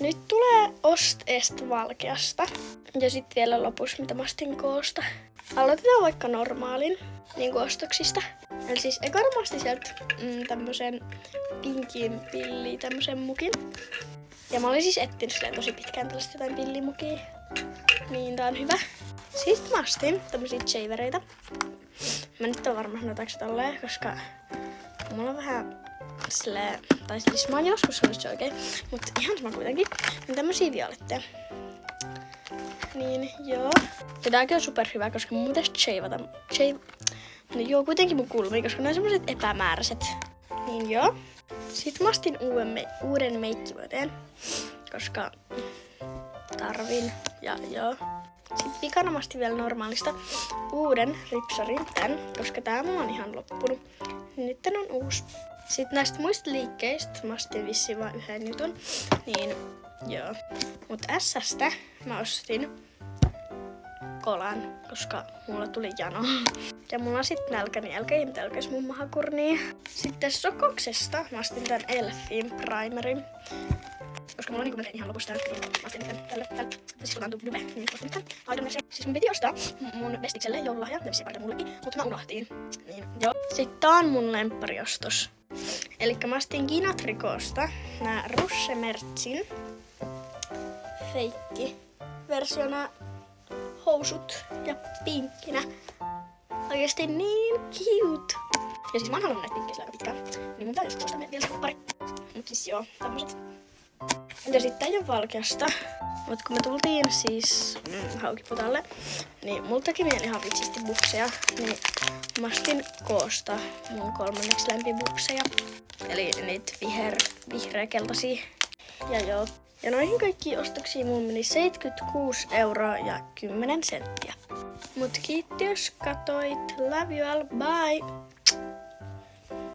Nyt tulee Ost-Est valkeasta. Ja sitten vielä lopussa, mitä mä ostin Koosta. Aloitetaan vaikka normaalin niin ostoksista. Eli siis ekana mä ostin sieltä tämmösen pinkin pilli, tämmösen mukin. Ja mä olin siis etsinyt silleen tosi pitkään tällaista jotain pillimukia. Niin tää on hyvä. Sitten mä ostin tämmösiä shavereita. Mä nyt oon varma sanotaanko se tolleen, koska mulla on vähän silleen, tai siis mä oon joskus sanonut se oikein, mutta ihan sama kuitenkin. Niin tämmösiä violetteja. Niin joo. Ja tääkin on superhyvä, koska mun pitäisi shavata. No joo, kuitenkin mun kulmiin, koska ne on semmoset epämääräiset. Niin joo. Sitten mä ostin uuden meikkivuoteen, koska tarvin. Ja joo. Sitten vikana mä ostin vielä normaalista uuden ripsarin tän, koska tää mulla on ihan loppunut. Nyt tän on uusi. Sitten näistä muista liikkeistä mä ostin vissiin vaan yhden jutun. Niin joo. Mut S:stä mä ostin kolan, koska mulla tuli jano. Ja mulla on sit nälkäni, älkää ihmetelkäs mun mahakurnia. Sitten Sokoksesta mä ostin tän Elfin primerin. Koska mulla on niinku ihan lopussa tän, niin mä ostin tän tällä. Siis kun tää on tullut Nuve, niin ostin tän Aidomersen. Siis mun piti ostaa mun vestikselle joululahja, ne vissiin paljon mullekin, mutta mä unohtiin. Niin joo. Sitten tää on mun lemppariostos. Elikkä mä ostin Gina Tricotsta nää Russe Merzin feikki versiona housut ja pinkkinä. Oikeesti niin cute. Ja siis mä oon halunnut näitä pinkkejä aika pitkään. Niin mun täytyy ostaa vielä pari. Mut siis joo, tämmöset. Ja sitten ei oo valkeasta. Mut kun me tultiin siis Haukiputalle, niin mulla teki mieli ihan vitsisti bukseja. Niin mä ostin Koosta mun 3. lempibukseja. Eli niitä vihreäkeltaisia. Ja joo. Ja noihin kaikkiin ostoksiin mun meni 76 € ja 10 senttiä. Mut kiitti jos katoit. Love you all. Bye!